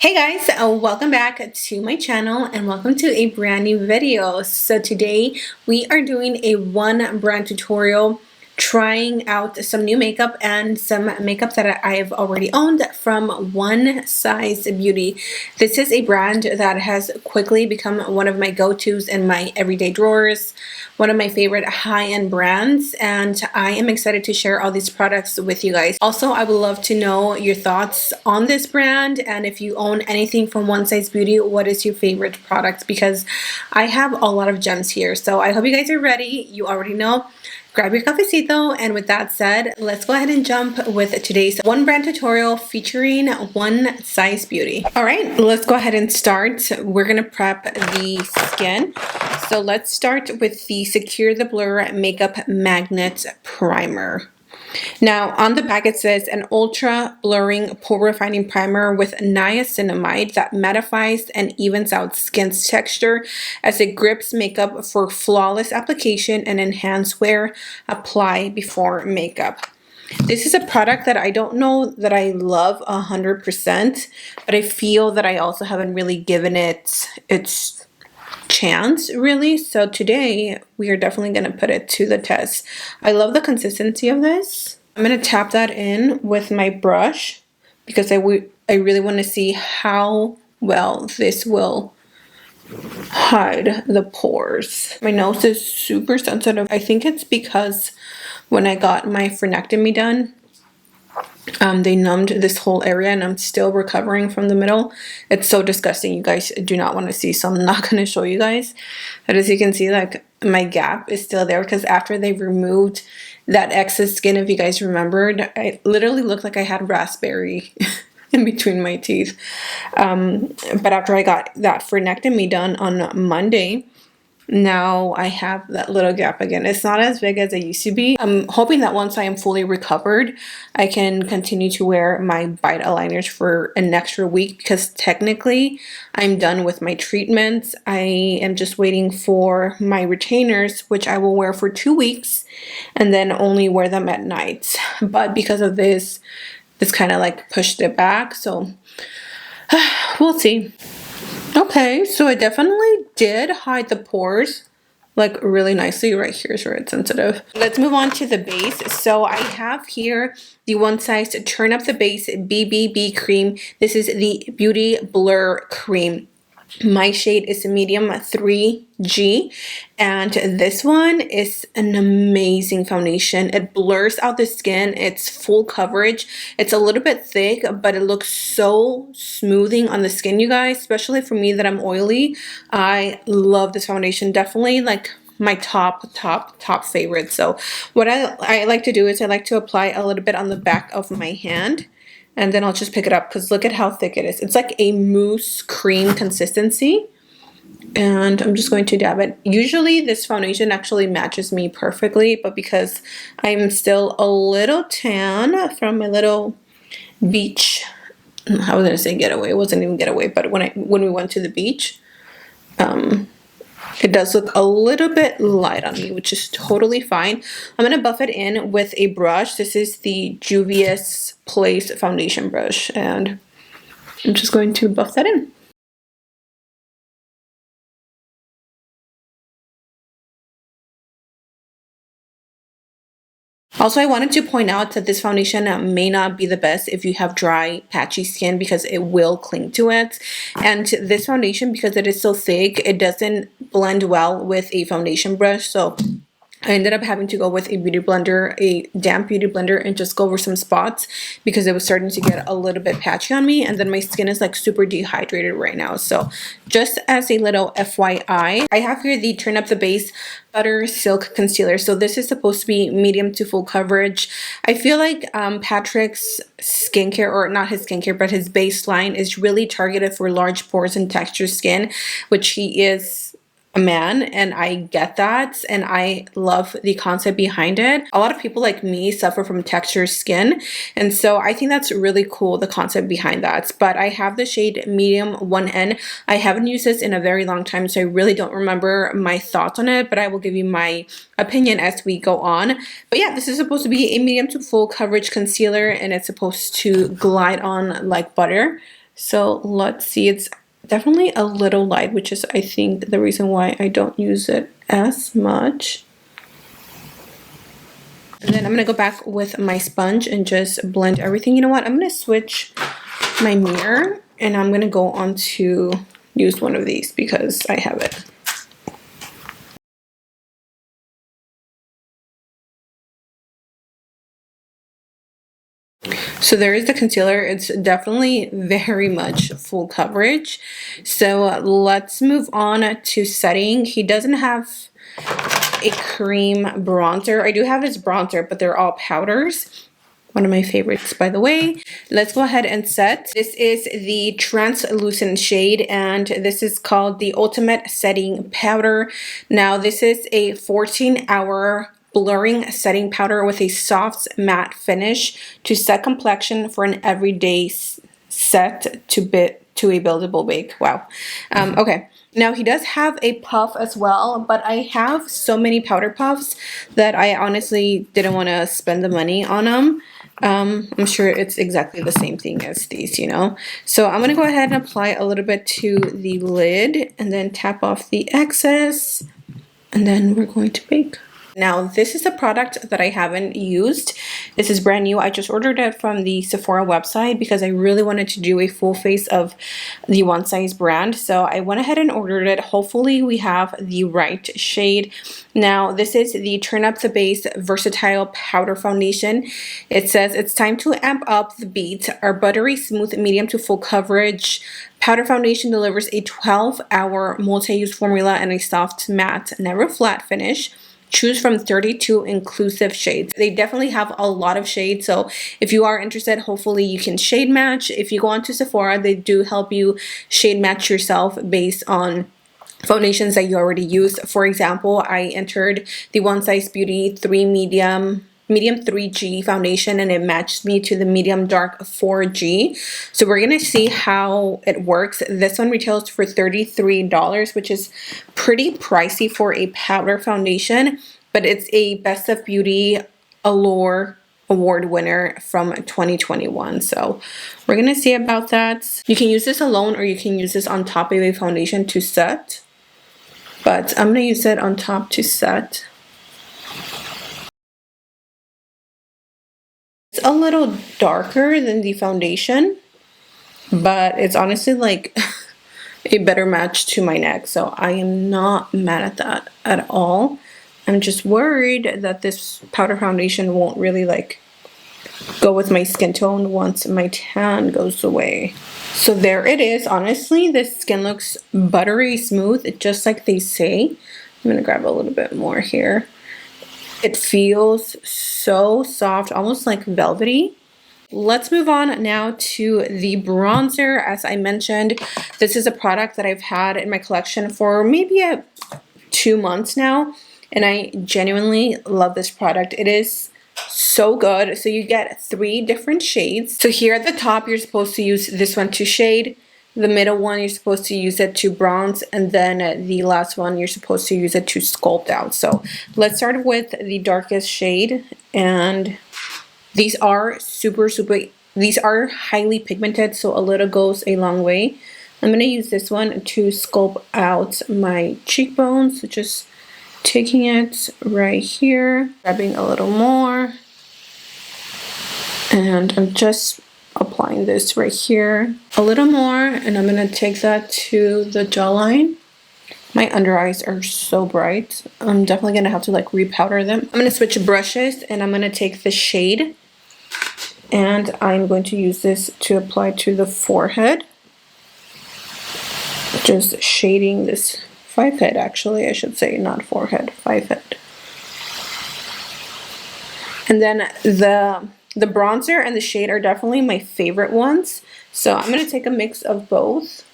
Hey guys, welcome back to my channel and welcome to a brand new video. So today we are doing a one brand tutorial trying out some new makeup and some makeup that I've already owned from One Size Beauty. This is a brand that has quickly become one of my go-tos in my everyday drawers, one of my favorite high-end brands, and I am excited to share all these products with you guys. Also, I would love to know your thoughts on this brand, and if you own anything from One Size Beauty, what is your favorite product? Because I have a lot of gems here. So I hope you guys are ready. You already know. Grab your cafecito, and with that said, let's go ahead and jump with today's one brand tutorial featuring One Size Beauty. All right, let's go ahead and start. We're gonna prep the skin. So let's start with the Secure the Blur Makeup Magnet Primer. Now, on the back it says an ultra blurring pore refining primer with niacinamide that mattifies and evens out skin's texture as it grips makeup for flawless application and enhanced wear. Apply before makeup. This is a product that I don't know that I love 100%, but I feel that I also haven't really given it its chance really. So today we are definitely going to put it to the test. I love the consistency of this. I'm going to tap that in with my brush because I really want to see how well this will hide the pores. My nose is super sensitive. I think it's because when I got my frenectomy done, they numbed this whole area and I'm still recovering from the middle. It's so disgusting. You guys do not want to see, so I'm not going to show you guys. But as you can see, like, my gap is still there because after they removed that excess skin, if you guys remembered, I literally looked like I had raspberry in between my teeth. But after I got that frenectomy done on Monday, now I have that little gap again. It's not as big as it used to be. I'm hoping that once I am fully recovered, I can continue to wear my bite aligners for an extra week because technically I'm done with my treatments. I am just waiting for my retainers, which I will wear for 2 weeks and then only wear them at night. But because of this kind of like pushed it back. So we'll see. Okay, so I definitely did hide the pores like really nicely. Right here is where it's sensitive. Let's move on to the base. So I have here the One Size Turn Up the Base BBB cream. This is the Beauty Blur Cream. My shade is medium 3G, and this one is an amazing foundation. It blurs out the skin. It's full coverage. It's a little bit thick, but it looks so smoothing on the skin, you guys, especially for me that I'm oily. I love this foundation. Definitely like my top favorite. So what I like to do is I like to apply a little bit on the back of my hand. And then I'll just pick it up because look at how thick it is. It's like a mousse cream consistency. And I'm just going to dab it. Usually this foundation actually matches me perfectly, but because I'm still a little tan from my little beach, I was going to say getaway. It wasn't even getaway, but when we went to the beach, it does look a little bit light on me, which is totally fine. I'm going to buff it in with a brush. This is the Juvia's Place foundation brush, and I'm just going to buff that in. Also, I wanted to point out that this foundation may not be the best if you have dry, patchy skin because it will cling to it. And this foundation, because it is so thick, it doesn't blend well with a foundation brush. So I ended up having to go with a beauty blender, a damp beauty blender, and just go over some spots because it was starting to get a little bit patchy on me. And then my skin is like super dehydrated right now. So just as a little FYI, I have here the Turn Up the Base Butter Silk Concealer. So this is supposed to be medium to full coverage. I feel like Patrick's skincare, or not his skincare, but his baseline is really targeted for large pores and textured skin, which he is a man, and I get that, and I love the concept behind it. A lot of people like me suffer from textured skin, and so I think that's really cool, the concept behind that. But I have the shade medium 1N. I haven't used this in a very long time, so I really don't remember my thoughts on it, but I will give you my opinion as we go on. But yeah, this is supposed to be a medium to full coverage concealer, and it's supposed to glide on like butter. So let's see, it's definitely a little light, which is I think the reason why I don't use it as much. And then I'm gonna go back with my sponge and just blend everything. You know what, I'm gonna switch my mirror and I'm gonna go on to use one of these because I have it. So there is the concealer. It's definitely very much full coverage. So let's move on to setting. He doesn't have a cream bronzer. I do have his bronzer, but they're all powders. One of my favorites, by the way. Let's go ahead and set. This is the translucent shade, and this is called the Ultimate Setting Powder. Now, this is a 14-hour blurring setting powder with a soft matte finish to set complexion for an everyday set to a buildable bake. Wow. Okay. Now he does have a puff as well, but I have so many powder puffs that I honestly didn't want to spend the money on them. I'm sure it's exactly the same thing as these, you know. So I'm going to go ahead and apply a little bit to the lid and then tap off the excess, and then we're going to bake. Now, this is a product that I haven't used. This is brand new. I just ordered it from the Sephora website because I really wanted to do a full face of the One Size brand. So I went ahead and ordered it. Hopefully we have the right shade. Now, this is the Turn Up the Base Versatile Powder Foundation. It says it's time to amp up the beat. Our buttery smooth medium to full coverage powder foundation delivers a 12-hour multi-use formula and a soft matte, never flat finish. Choose from 32 inclusive shades. They definitely have a lot of shades, so if you are interested, hopefully you can shade match. If you go onto Sephora, they do help you shade match yourself based on foundations that you already use. For example, I entered the One Size Beauty 3 medium 3G foundation, and it matched me to the medium dark 4G. So we're gonna see how it works. This one retails for $33, which is pretty pricey for a powder foundation, but it's a Best of Beauty Allure award winner from 2021. So we're gonna see about that. You can use this alone or you can use this on top of a foundation to set, but I'm gonna use it on top to set. It's a little darker than the foundation, but it's honestly like a better match to my neck, so I am not mad at that at all. I'm just worried that this powder foundation won't really like go with my skin tone once my tan goes away. So there it is. Honestly, this skin looks buttery smooth, just like they say. I'm gonna grab a little bit more here. It feels so soft, almost like velvety. Let's move on now to the bronzer. As I mentioned, this is a product that I've had in my collection for maybe 2 months now, and I genuinely love this product. It is so good. So you get 3 different shades. So here at the top, you're supposed to use this one to shade. The middle one, you're supposed to use it to bronze, and then the last one, you're supposed to use it to sculpt out. So let's start with the darkest shade, and these are these are highly pigmented, so a little goes a long way. I'm gonna use this one to sculpt out my cheekbones, so just taking it right here, grabbing a little more, and I'm just applying this right here a little more, and I'm gonna take that to the jawline. My under eyes are so bright. I'm definitely gonna have to like repowder them. I'm gonna switch brushes, and I'm gonna take the shade, and I'm going to use this to apply to the forehead. Just shading this 5 head, actually, I should say, not forehead, 5 head. And then the bronzer and the shade are definitely my favorite ones. So I'm going to take a mix of both.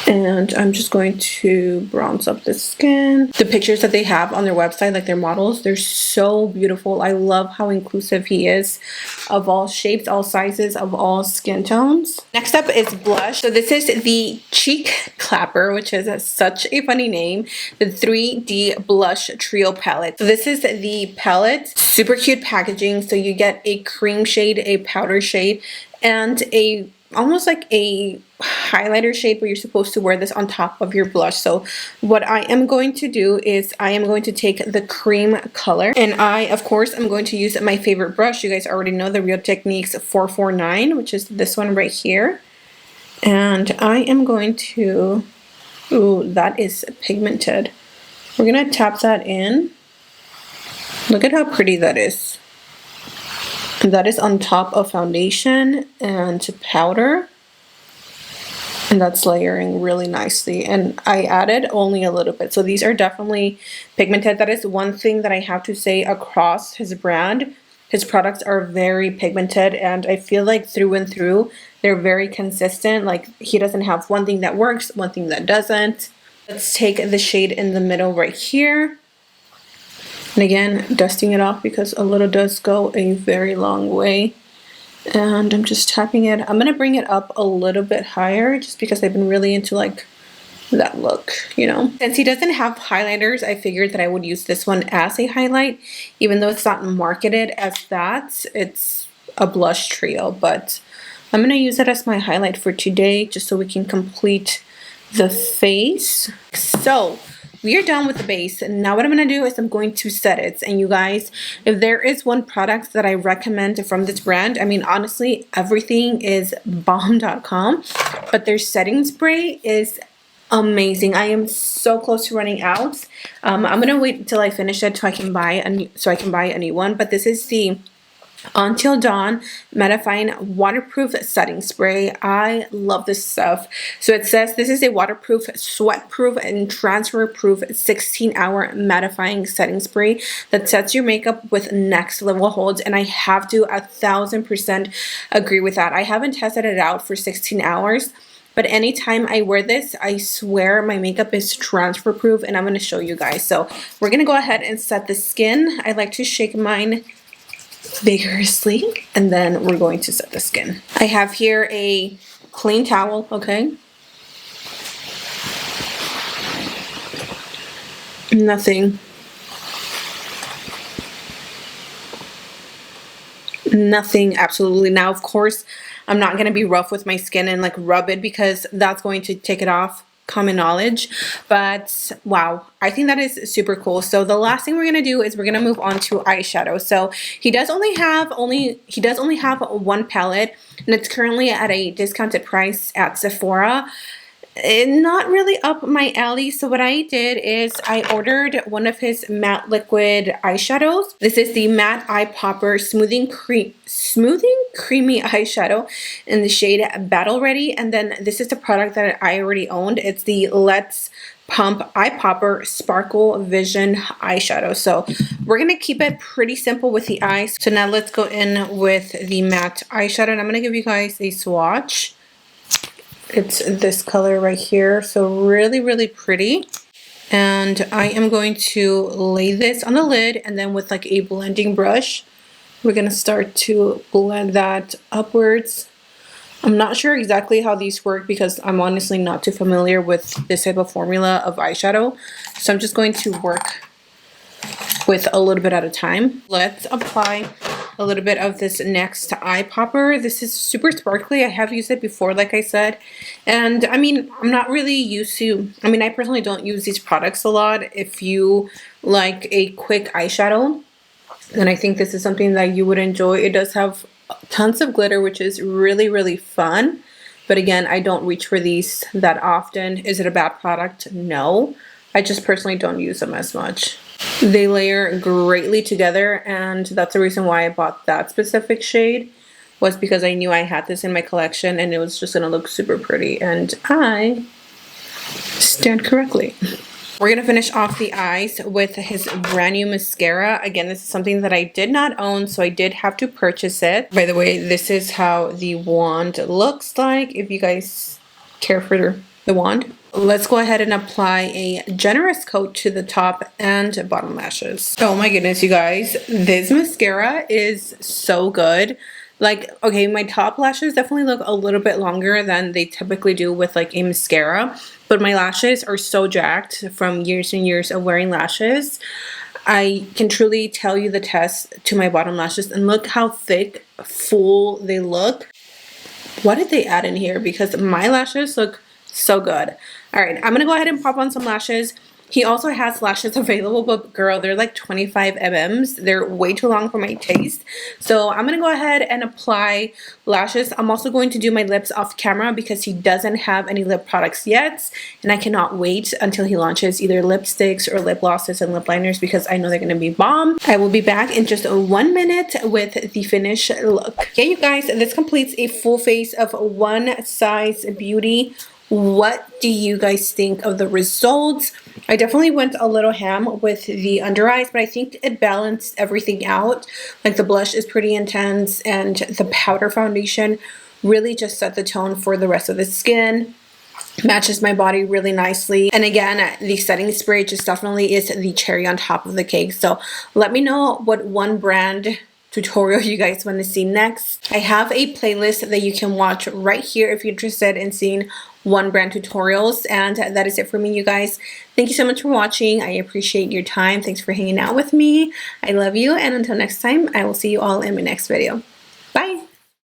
And I'm just going to bronze up the skin. The pictures that they have on their website, like their models, they're so beautiful. I love how inclusive he is of all shapes, all sizes, of all skin tones. Next up is blush. So this is the Cheek Clapper, which is such a funny name. The 3D Blush Trio Palette. So this is the palette. Super cute packaging. So you get a cream shade, a powder shade, and a almost like a highlighter shade, but you're supposed to wear this on top of your blush. So what I am going to do is I am going to take the cream color, and I of course am going to use my favorite brush. You guys already know the Real Techniques 449, which is this one right here. And I am going to, ooh, that is pigmented. We're gonna tap that in. Look at how pretty that is. That is on top of foundation and powder. And that's layering really nicely. And I added only a little bit. So these are definitely pigmented. That is one thing that I have to say across his brand. His products are very pigmented, and I feel like through and through, they're very consistent. Like, he doesn't have one thing that works, one thing that doesn't. Let's take the shade in the middle right here. And again, dusting it off because a little does go a very long way. And I'm just tapping it. I'm going to bring it up a little bit higher just because I've been really into like that look, you know. Since he doesn't have highlighters, I figured that I would use this one as a highlight, even though it's not marketed as that. It's a blush trio, but I'm going to use it as my highlight for today just so we can complete the face. So we are done with the base, and now what I'm going to do is I'm going to set it. And you guys, if there is one product that I recommend from this brand, I mean, honestly, everything is balm.com, but their setting spray is amazing. I am so close to running out. I'm gonna wait until I finish it so I can buy a new one. But this is the Until Dawn Mattifying Waterproof Setting Spray. I love this stuff. So it says this is a waterproof, sweat-proof, and transfer-proof 16-hour mattifying setting spray that sets your makeup with next-level holds. And I have to 1000% agree with that. I haven't tested it out for 16 hours. But anytime I wear this, I swear my makeup is transfer proof, and I'm going to show you guys. So we're going to go ahead and set the skin. I like to shake mine vigorously, and then we're going to set the skin. I have here a clean towel, okay? Nothing. Nothing, absolutely. Now, of course, I'm not going to be rough with my skin and like rub it because that's going to take it off, common knowledge. But wow, I think that is super cool. So the last thing we're going to do is we're going to move on to eyeshadow. So he does only have one palette, and it's currently at a discounted price at Sephora. Not really up my alley. So what I did is I ordered one of his matte liquid eyeshadows. This is the Matte Eye Popper Smoothing Creamy Eyeshadow in the shade Battle Ready. And then this is the product that I already owned. It's the Let's Pump Eye Popper Sparkle Vision Eyeshadow. So we're going to keep it pretty simple with the eyes. So now let's go in with the matte eyeshadow, and I'm going to give you guys a swatch. It's this color right here, so really, really pretty. And I am going to lay this on the lid, and then with like a blending brush, we're gonna start to blend that upwards. I'm not sure exactly how these work because I'm honestly not too familiar with this type of formula of eyeshadow. So I'm just going to work with a little bit at a time. Let's apply a little bit of this next eye popper. This is super sparkly. I have used it before, like I said. And I mean, I'm not really used to, I mean, I personally don't use these products a lot. If you like a quick eyeshadow, then I think this is something that you would enjoy. It does have tons of glitter, which is really, really fun. But again, I don't reach for these that often. Is it a bad product? No. I just personally don't use them as much. They layer greatly together, and that's the reason why I bought that specific shade, was because I knew I had this in my collection and it was just going to look super pretty, and I stand correctly. We're going to finish off the eyes with his brand new mascara. Again, this is something that I did not own, so I did have to purchase it. By the way, this is how the wand looks like, if you guys care for the wand. Let's go ahead and apply a generous coat to the top and bottom lashes. Oh my goodness, you guys, this mascara is so good. Like, okay, my top lashes definitely look a little bit longer than they typically do with like a mascara, but my lashes are so jacked from years and years of wearing lashes. I can truly tell you the test to my bottom lashes, and look how thick, full they look. What did they add in here? Because my lashes look so good. All right, I'm gonna go ahead and pop on some lashes. He also has lashes available, but girl, they're like 25 mm's. They're way too long for my taste. So I'm gonna go ahead and apply lashes. I'm also going to do my lips off camera because he doesn't have any lip products yet. And I cannot wait until he launches either lipsticks or lip glosses and lip liners because I know they're gonna be bomb. I will be back in just 1 minute with the finished look. Okay, you guys, this completes a full face of One Size Beauty. What do you guys think of the results? I definitely went a little ham with the under eyes, but I think it balanced everything out. Like the blush is pretty intense and the powder foundation really just set the tone for the rest of the skin. Matches my body really nicely. And again, the setting spray just definitely is the cherry on top of the cake. So let me know what one brand tutorial you guys want to see next. I have a playlist that you can watch right here if you're interested in seeing one brand tutorials. And that is it for me, you guys. Thank you so much for watching. I appreciate your time. Thanks for hanging out with me. I love you. And until next time, I will see you all in my next video.